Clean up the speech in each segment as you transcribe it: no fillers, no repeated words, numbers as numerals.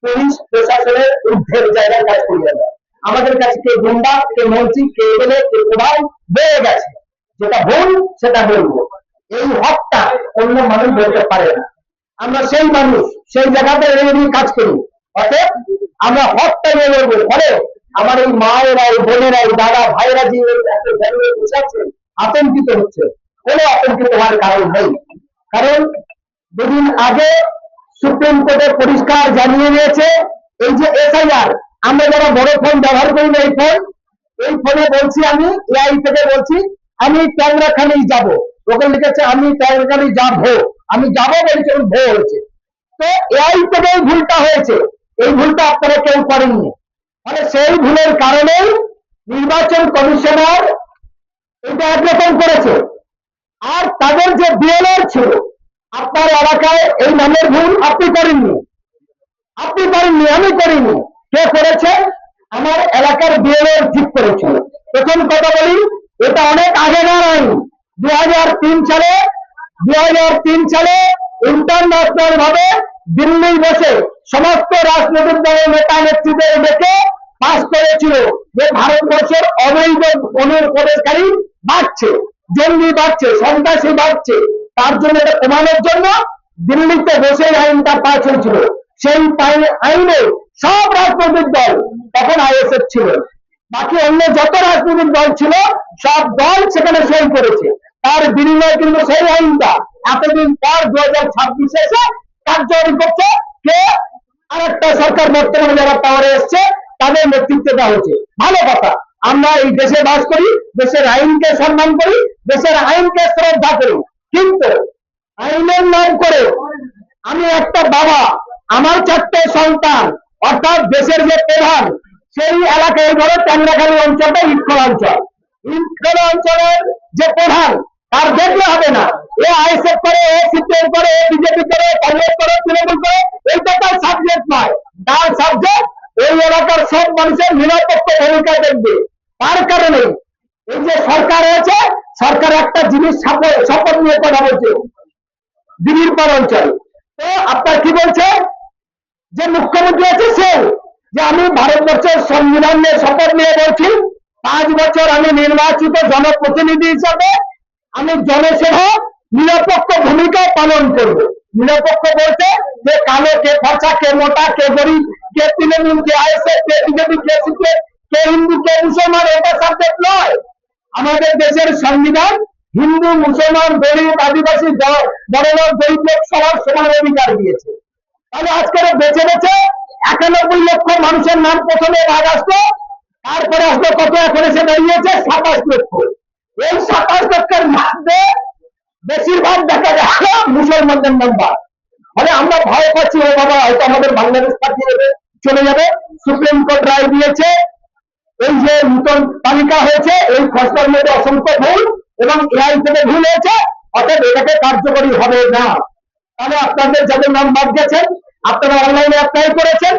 Police প্রশাসনের ঊর্ধ্বের জায়গায় কাজ করি আমরা। আমাদের কাছে কে গুন্ডা, কে মন্ত্রী, কে এমএলএ, কে প্রধান বেড়ে গেছে। যেটা ভুল সেটা বলবো, এই হকটা অন্য মানুষ বলতে পারে না। আমরা সেই মানুষ, সেই জায়গাতে নিয়ে কাজ করি। অতএব আমরা হকটা নিয়ে বলবো। ফলে আমার এই মায়েরা, এই বোনেরা, এই দাদা ভাইরা যে বসে আছে আতঙ্কিত হচ্ছে, কোনো আতঙ্কিত হওয়ার কারণ নেই। কারণ দুদিন আগে সুপ্রিম কোর্টে পরিষ্কার জানিয়ে দিয়েছে, এই যে এসআইআর, আমরা যারা বড় ফোন ব্যবহার করি না, এই ফোনে বলছি, আমি এআই থেকে বলছি আমি ট্যাংরাখালি যাব, ওকে লিখেছে আমি ট্যাংরাখালি যাবো, আমি যাবো বলছি, ওর ভো হয়েছে। তো এআই থেকে এই ভুলটা হয়েছে, এই ভুলটা আপনারা কেউ করেননি। মানে সেই ভুলের কারণে নির্বাচন কমিশনার এটা একরকম করেছে। আর তাদের যে বিএলআর ছিল, আপনার এলাকায় এই নামের ভুল আপনি করেননি, আমি করিনি। কে করেছে? আমার এলাকার বিএলআর ঠিক করেছিল। প্রথম কথা বলি, এটা অনেক আগেকার আইন। 2003 সালে ইন্টারন্যাশনাল ভাবে দিল্লি বসে সমস্ত রাজনৈতিক দলের নেতা নেত্রীদের ডেকে পাস করেছিল যে ভারতবর্ষের অবৈধ অনুপ্রবেশকারী বাড়ছে, জঙ্গি বাড়ছে, সন্ত্রাসী বাড়ছে। তার জন্য এটা কমানোর জন্য দিল্লিতে বসে আইনটা পাস হয়েছিল। সেই আইনে সব রাজনৈতিক দল, তখন আইএসএফ ছিল, বাকি অন্য যত রাজনৈতিক দল ছিল সব দল সেখানে সই করেছে। তার বিনিময়ে কিন্তু সেই আইনটা এতদিন পর 2026 এসে কার্যকরী করছে কে? আরেকটা সরকার বর্তমানে যারা পাওয়ারে এসছে তাদের নেতৃত্বে দেওয়া হচ্ছে। ভালো কথা, আমরা এই দেশে বাস করি, দেশের আইনকে সম্মান করি, দেশের আইনকে শ্রদ্ধা করি। কিন্তু আইনের নাম করে আমি একটা বাবা, আমার 4টে সন্তান, অর্থাৎ দেশের যে প্রধান, সেই এলাকায় ধরো ট্যাংরাখালী অঞ্চলটা ইটখোলা অঞ্চলের যে প্রধান, তার দেখলে হবে না এ আইএসএফ করে, এ সিপিএম করে, এ বিজেপি করে, কংগ্রেস করে, তৃণমূল করে, এইটা তার সাবজেক্ট নয়। তার সাবজেক্ট এই এলাকার সব মানুষের নিরাপত্তা ভূমিকা দেখবে। তার কারণে এই যে সরকার আছে, সরকার একটা জিনিস শপথ নিয়ে কথা বলছে দিদির পর অঞ্চল। তো আপনার কি বলছে যে মুখ্যমন্ত্রী আছে সে, যে আমি ভারতবর্ষের সংবিধান নিয়ে শপথ নিয়ে বলছি 5 বছর আমি নির্বাচিত জনপ্রতিনিধি হিসাবে আমি জনসেবা নিরপেক্ষ ভূমিকা পালন করব। নিরপেক্ষ বলতে যে কালো, কে ফর্সা, কে মোটা, কে গরিব, কে তৃণমূল, কে আইএসএফ, কে বিজেপি, কে সিপিএম, কে হিন্দু, কে মুসলমান, এটা সাবজেক্ট নয়। আমাদের দেশের সংবিধান হিন্দু, মুসলমান, গরিব, আদিবাসী, বড়লোক, গরিব লোক সবার সমান অধিকার দিয়েছে। তাহলে আজকে বেছে বেছে 91 লক্ষ মানুষের নাম প্রথমে ভাগ আসতো, তারপরে আসলো কত, এখন এসে দাঁড়িয়েছে 27 লক্ষ। এই 27 লক্ষের মধ্যে বেশিরভাগ দেখা যায় মুসলমানদের নাম্বার। ফলে আমরা ভয় পাচ্ছি, ও বাবা হয়তো আমাদের বাংলাদেশ পাঠিয়ে দেবে, চলে যাবে। সুপ্রিম কোর্ট রায় দিয়েছে, এই যে নতুন তালিকা হয়েছে, এই খসড়ার মধ্যে অসংখ্য ভুল এবং এআই থেকে ভুল হয়েছে, অর্থাৎ এটাকে কার্যকরী হবে না। তাহলে আপনাদের যাদের নাম বাদ গেছেন, আপনারা অনলাইনে অ্যাপ্লাই করেছেন,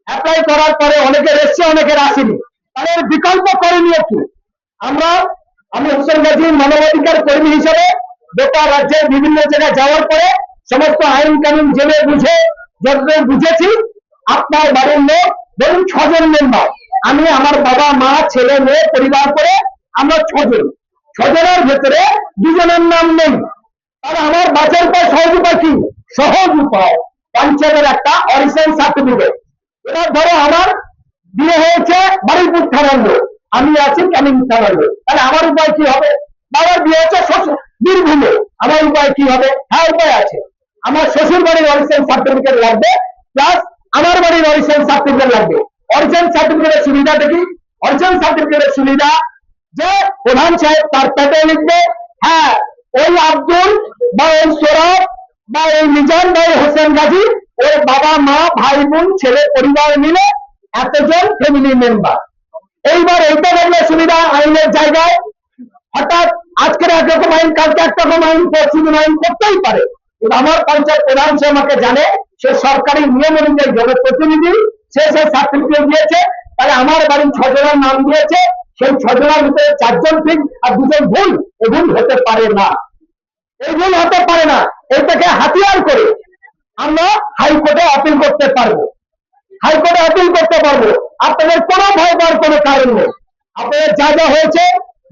অ্যাপ্লাই করার পরে অনেকের এসছে, অনেকের আসেনি, তাহলে বিকল্প করণীয় কি? আমি হোসেন গাজী মানবাধিকার কর্মী হিসেবে গোটা রাজ্যের বিভিন্ন জায়গায় যাওয়ার পরে সমস্ত আইন কানুন জেনে বুঝে যতদূর বুঝেছি, আপনার বাড়ির লোক ধরুন 6 জন মেম্বার, আমি, আমার বাবা, মা, ছেলে, মেয়ে, পরিবার করে আমরা 6 জন। 6 জনের ভেতরে 2 জনের নাম নেই, তাহলে আমার বাঁচার উপায়, সহজ উপায় কি? সহজ উপায়, পঞ্চায়েতের একটা অরিজিনাল সার্টিফিকেট। এবার ধরো আমার বিয়ে হয়েছে বারুইপুর থানার লোক, আমি আছি ক্যানিং থানার লোক, তাহলে আমার উপায় কি হবে? বাবার বিয়ে হচ্ছে বীরভূমে, আমার উপায় কি হবে? হ্যাঁ, উপায় আছে। আমার শ্বশুর বাড়ির অরিজিনাল সার্টিফিকেট লাগবে, প্লাস আমার বাড়ির অরিজিনাল সার্টিফিকেট লাগবে। অরিজিনাল সার্টিফিকেটের সুবিধা দেখি, অরিজিনাল সার্টিফিকেটের সুবিধা যে প্রধান সাহেব তার পেটে লিখবে, হ্যাঁ ওই আব্দুল বা ওই সৌরভ বা ওই নিজাম বা হোসেন গাজী, ওর বাবা, মা, ভাই, বোন, ছেলে, পরিবার মিলে এতজন ফ্যামিলি মেম্বার। এইবার এইটা দেখলে সুবিধা আইনের জায়গায়, হঠাৎ আজকের একরকম আইন, কালকে একরকম আইন, পরশুদিন আইন করতেই পারে। কিন্তু আমার পঞ্চায়েত প্রধান সে আমাকে জানে, সে সরকারি নিয়ম অনুযায়ী জনপ্রতিনিধি, সে সার্টিফিকেট দিয়েছে, তাহলে আমার বাড়ির 6 জনের নাম দিয়েছে, সেই 6 জনের ভিতরে 4 জন ঠিক আর 2 জন ভুল। এই ভুল হতে পারে না, এই ভুল হতে পারে না। এটাকে হাতিয়ার করে আমরা হাইকোর্টে আপিল করতে পারবো। হাইকোর্টে আপিল করতে পারবো। আপনাদের কোনো ভয় পাওয়ার কোনো কারণ নেই। আপনাদের যা যা হয়েছে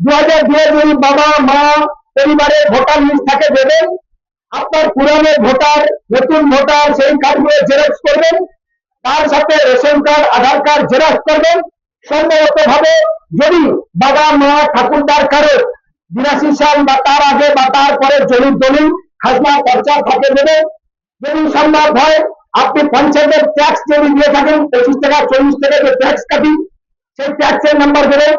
2002 যদি বাবা মা পরিবারের ভোটার লিস্ট থাকে দেবেন, আপনার পুরানো ভোটার নতুন ভোটার সেই কার্ডগুলো জেরক্স করবেন, তার সাথে রেশন কার্ড আধার কার্ড জেরক্স করবেন। সম্ভবত ভাবে যদি বাবা মা ঠাকুরদার কারো 82 সাল বা তার আগে বা তারপরে জমির দলিল খাজনা খরচা থাকে দেবেন। যদি সম্ভব হয় আপনি পঞ্চায়েতের ট্যাক্স যদি দিয়ে থাকেন 25 টাকা 40 টাকা যে ট্যাক্স কাটি সেই ট্যাক্সের নাম্বার দেবেন।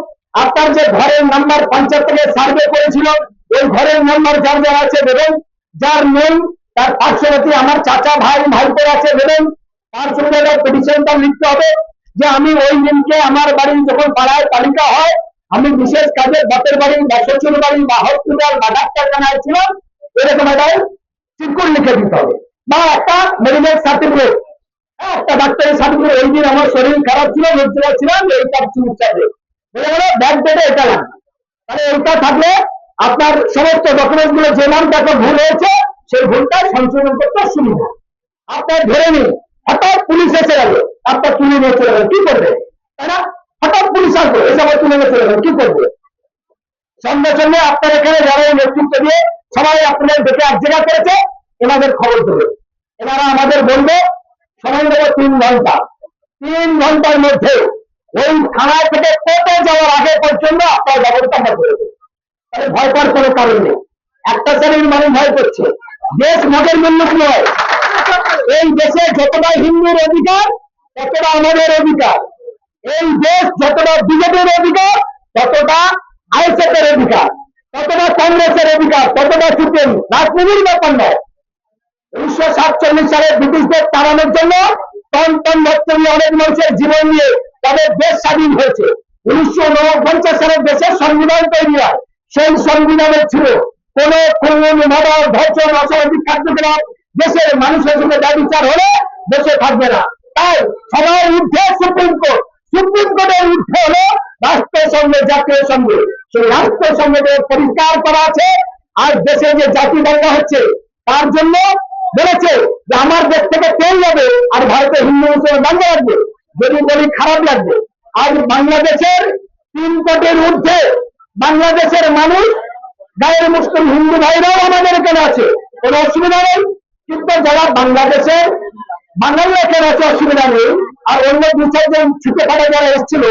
আপনার যে ঘরের নাম্বার পঞ্চায়েত থেকে সার্ভে করেছিল ওই ঘরের নাম্বার যার যার আছে দেবেন। যার নেই তার পার্শ্ববর্তী আমার চাচা ভাই ভাইপোর আছে দেবেন। তার সঙ্গে পিটিশনটা লিখতে হবে যে আমি ওই দিনকে আমার বাড়ি যখন পাড়ায় তালিকা হয় আমি বিশেষ কাজে বাপের বাড়ি বা শ্বশুর বাড়ি বা হসপিটাল বা ডাক্তারখানায় ছিলাম, এরকম একটা চিরকুট লিখে দিতে হবে। বা একটা মেডিকেল সার্টিফিকেট, একটা ডাক্তারি সার্টিফিকেট, ওই দিন আমার শরীর খারাপ ছিল হসপিটাল ছিলাম এইটা চিকিৎসা দিয়ে বলে গেল ব্যাগ ডেটে এটা লাগবে। তাহলে এইটা থাকলে আপনার সমস্ত ডকুমেন্ট গুলো যে নামটা ভুল হয়েছে সেই ভুলটা সংশোধন করতে সুবিধা। আপনার ধরে নিন হঠাৎ পুলিশ এসে গেল, আপনার তুলে নিয়ে চলে গেল, কি করবে? তাই না? হঠাৎ পুলিশ আসবে এসে আবার তুলে নিয়ে চলে গেল, কি করবে? সঙ্গে সঙ্গে আপনার এখানে যারা নেতৃত্ব দিয়ে সবাই আপনাদের দেখে এক জায়গা করেছে এনাদের খবর দেবে। এনারা আমাদের বলবে সময় দেবে 3 ঘন্টা। 3 ঘন্টার মধ্যে ওই থানা থেকে কোর্টে যাওয়ার আগে পর্যন্ত আপনার ব্যবস্থা আমরা করে দেবো। তাহলে ভয় পাওয়ার কোনো কারণ নেই। একটা শ্রেণীর মানুষ ভয় করছে, দেশ মগের মুল্লুক নয়। এই দেশে যতটা হিন্দুর অধিকার ততটা আমাদের অধিকার। এই দেশ যতটা বিজেপির অধিকার ততটা আইএসএফ এর অধিকার, ততটা কংগ্রেসের অধিকার, ততটা সিপিএম। রাজনীতির ব্যাপার নয়। 1947 সালে ব্রিটিশদের তাড়ানোর জন্য টন টন রক্ত নিয়ে অনেক মানুষের জীবন নিয়ে তাদের দেশ স্বাধীন হয়েছে। 1949 সালে দেশের সংবিধান তৈরি হয়। সেই সংবিধানে ছিল কোন খুন মার্ডার ধর্ষণ অসামাজিক কার্যকলাপ দেশের মানুষের সঙ্গে ব্যবচার হলে দেশে থাকবে না। তাই সবার ঊর্ধ্বে সুপ্রিম কোর্ট, সুপ্রিম কোর্টের ঊর্ধ্বে হলো রাষ্ট্রসংঘ, জাতীয় সংঘ। সেই রাষ্ট্রসংঘকে পরিষ্কার করা আছে। আর দেশে যে জাতি দাঙ্গা হচ্ছে তার জন্য বলেছে যে আমার দেশ থেকে তেল যাবে আর ভারতে হিন্দু মুসলমান দাঙ্গা লাগবে। যদি বলি খারাপ লাগবে। আজ বাংলাদেশের 3 কোটির ঊর্ধ্বে বাংলাদেশের মানুষ, গায়ের মুসলিম হিন্দু ভাইরাও আমাদের এখানে আছে, কোনো অসুবিধা নেই। কিন্তু যারা বাংলাদেশের বাঙালি এখানে আছে অসুবিধা নেই। আর অন্য 2-4 জন ছুটে ফাটা যারা এসেছিল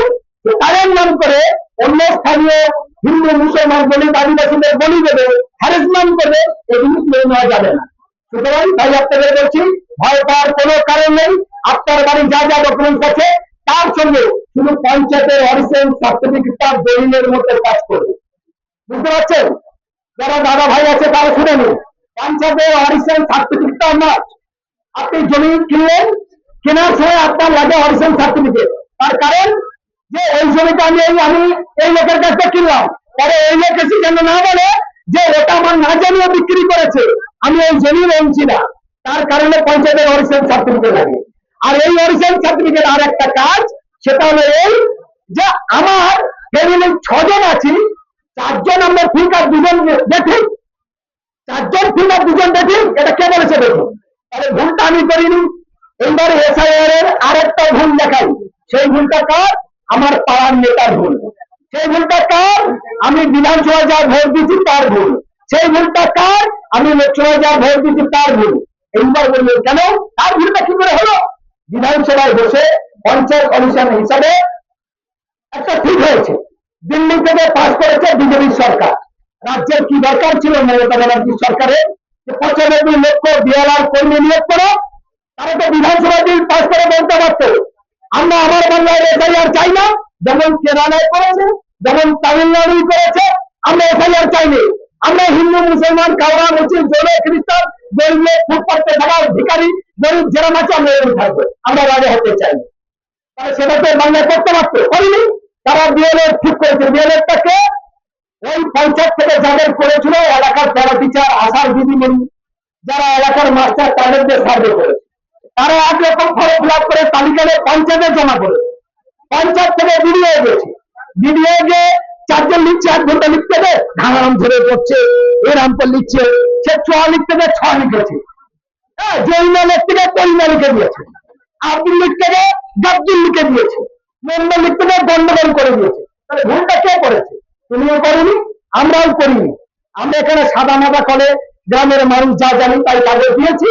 তাদের নাম করে অন্য স্থানীয় হিন্দু মুসলমান বলি আদিবাসীদের বলি দেবে, হ্যারাসমেন্ট করবে, এগুলি মেনে নেওয়া যাবে না। সুতরাং তাই আপনাদের বলছি ভয় পাওয়ার কোনো কারণ নেই। আপনার বাড়ি যা যা ডকুমেন্টস আছে তার সঙ্গে শুধু পঞ্চায়েতের অরিজিনাল সার্টিফিকেটটা দলিলের মধ্যে কাজ করবে। বুঝতে পারছেন? যারা দাদা ভাই আছে তারা শুনে নিন, পঞ্চায়েতের অরিজিনাল সার্টিফিকেটটা আমার। আপনি জমি কিনলেন, কেনার সময় আপনার লাগে অরিজিনাল সার্টিফিকেট। তার কারণ যে ওই জমিটা আমি এই লোকের কাছ থেকে কিনলাম, পরে এই লোক এসে যেন না বলে যে ওটা আমার না জানিয়ে বিক্রি করেছে, আমি ওই জমির অংশীদার। তার কারণে পঞ্চায়েতের অরিজিনাল সার্টিফিকেট লাগে। আর এই অরিজিনাল সার্টিফিকেট আর একটা কাজ, সেটা হলো এই যে আমার ফ্যামিলির 6 জন আছি, 4 জন আমরা ফিঙ্গার 2 জন দেখি, 4 জন ফিঙ্গার 2 জন দেখি, এটা কে বলেছে দেখুন। তাহলে ভুলটা আমি করিনি। এইবার এসআইআর এর আরেকটা ভুল দেখাই। সেই ভুলটা কার? আমার পাড়ার নেতার ভুল। সেই ভুলটা কার? আমি বিধানসভায় যা ভোট দিচ্ছি তার ভুল। সেই ভুলটা কার? আমি লোকসভায় যা ভোট দিচ্ছি তার ভুল। এইবার বললেন কেন? তার ভুলটা কি করে হলো? বিধানসভায় বসে পঞ্চায়েত কমিশন হিসাবে একটা ঠিক হয়েছে, দিল্লি থেকে পাস করেছে বিজেপি সরকার। রাজ্যের কি দরকার ছিল মমতা ব্যানার্জির সরকারের 95 লক্ষ বিএলআর কর্মী নিয়োগ করো? তারা তো বিধানসভা বিল পাস করে বলতে পারত আমরা আমার বাংলায় এসআইআর চাই না, যেমন কেরালায় করেছে, যেমন তামিলনাড়ু করেছে। আমরা এসআইআর চাইনি। আমরা হিন্দু মুসলমান কাউরা মুসলিম জৈন খ্রিস্টান গরিব ফুটপাতে থাকা ভিখারি গরিব যেরকম আছে আমরা এরকম থাকবো, আমরা রাজা হতে চাই। তাহলে সেটা তো বাংলায় করতে পারতো, করিনি। তারা বিএলএ ঠিক করেছে। বিএলএটাকে ওই পঞ্চায়েত থেকে যাদের করেছিল এলাকার প্যারা টিচার, আশার দিদিমণি, যারা এলাকার মাস্টার তাদেরকে সার্ভে করেছে। তারা 1 রকম ফর্ম ফিল আপ করে তালিকায় পঞ্চায়েতে জমা করে পঞ্চায়েত থেকে বিডিও গেছে। বিডিও যে 4 জন লিখছে 1 ঘন্টা লিখতে দেবে, ঘাম ধরে পড়ছে, এরাম পর লিখছে, সে 6 লিখতে দেবে 6 লিখেছে। হ্যাঁ, জৈন লিখতে দেবে কইনা লিখে দিয়েছে। আপনি লিখতে দেবে গাদ্দুল লিখে দিয়েছে, নম্বর লিখতে গিয়ে গন্ডগোল করে দিয়েছে। তাহলে ভুলটা কে করেছে? তুমিও করিনি, আমরাও করিনি। আমরা এখানে সাদা মাদা করে গ্রামের মানুষ যা জানি তাই কাগজ দিয়েছি,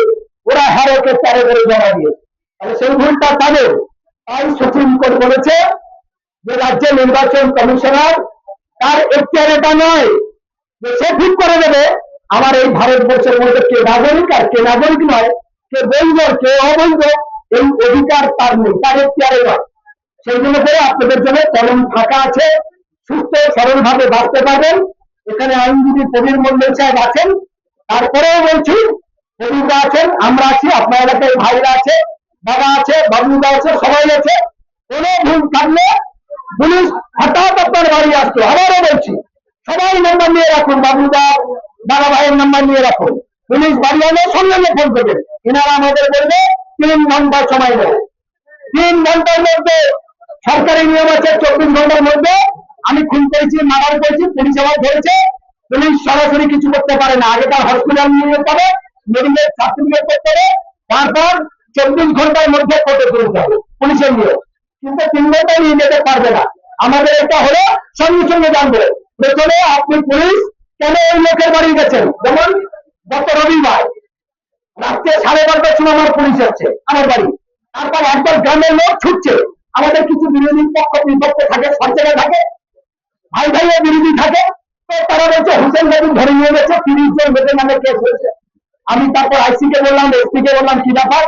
ওরা হ্যারোকে তেরো করে জমা দিয়েছে। তাহলে সেই ভুলটা তাদের। তাই সুপ্রিম কোর্ট বলেছে যে রাজ্যের নির্বাচন কমিশনার তার এখতিয়ার এটা নয় যে সে ঠিক করে দেবে আমার এই ভারতবর্ষের মধ্যে কে নাগরিক আর কে নাগরিক নয়, কে বৈধ কে অবৈধ, এই অধিকার তার নেই, তার এখতিয়ারে নয়। সেই জন্য করে আপনাদের জন্য কলম ফাঁকা আছে, সুস্থ সরল ভাবে বাঁচতে পারবেন। এখানে আইনজীবী প্রবীর মন্ডল সাহেব আছেন, তারপরেও বলছি প্রবীররা আছেন, আমরা আছি, আপনার এলাকায় ভাইরা আছে, বাবা আছে, বাবুদা আছে, সবাই আছে। কোনো ভুল থাকলে পুলিশ হঠাৎ আপনার বাড়ি আসতো। আবারও বলছি সবাই নাম্বার নিয়ে রাখুন, বাবুদা বাবা ভাইয়ের নাম্বার নিয়ে রাখুন। পুলিশ বাড়ি আনে সঙ্গে সঙ্গে ফোন করবেন, এনারা আমাদের বলবে 3 ঘন্টা সময় নেবে। 3 ঘন্টার মধ্যে সরকারি নিয়ম আছে 24 ঘন্টার মধ্যে আমি খুন করেছি, মার্ডার করেছি, পুলিশ আমার ধরেছে, পুলিশ সরাসরি কিছু করতে পারে না। আগে তার হসপিটাল নিয়ে যেতে হবে, মেডিকেল সার্টিফিকেট করতে হবে, তারপর 24 ঘন্টার মধ্যে কোর্টে তুলতে হবে পুলিশের নিয়ম। কিন্তু 3 ঘন্টায় নিয়ে যেতে পারবে না। আমাদের এটা হলো সঙ্গে সঙ্গে জানবো প্রথমে আপনি পুলিশ কেন ওই লোকের বাড়ি গেছেন। যেমন গত রবিবার রাত্রে 12:30টার সময় আমার পুলিশ আসছে আমার বাড়ি, তারপর একদল গ্রামের লোক ছুটছে। আমাদের কিছু বিরোধী পক্ষ বিপক্ষ থাকে, সব জায়গায় থাকে, ভাই ভাইয়ের বিরোধী থাকে। তো তারা বলছে হোসেন বাবু ধরে নিয়ে গেছে, 30 জন লোকের নামে কেস হয়েছে। আমি তারপর আইসি কে বললাম, এসপি কে বললাম কি ব্যাপার,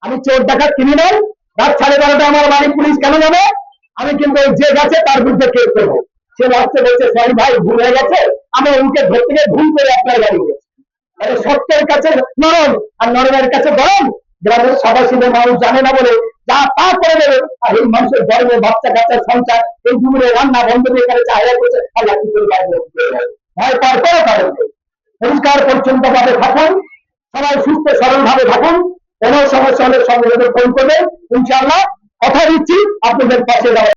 আমি চোর ডাকাত ক্রিমিনাল, রাত 12:30টায় আমার বাড়ি পুলিশ কেন যাবে? আমি কিন্তু যে গেছে তার বিরুদ্ধে কেস করবো। সে লাস্টে বলছে সরি ভাই ভুল হয়ে গেছে, আমি ওকে ধরতে গিয়ে ভুল করে আপনার গাড়ি গেছে। তাহলে সত্যের কাছে নরম আর নরমের কাছে গরম। গ্রামের সাদাসিধে মানুষ জানে না বলে যা তা করে দেবে, আর এই মানুষের গর্বে বাচ্চা কাচ্চার সংসার এই যুগে রান্না বন্ধ দিয়ে এখানে চাহিদা করছে, আল্লাহ কি করে বাইরে ভয় পার করে কারণ পরিষ্কার পরিচ্ছন্ন ভাবে থাকুন, সবাই সুস্থ সরল ভাবে থাকুন। কোনো সমস্যা হলে সঙ্গে ফোন করবেন, ইনশাআল্লাহ কথা দিচ্ছি আপনাদের পাশে যাওয়া।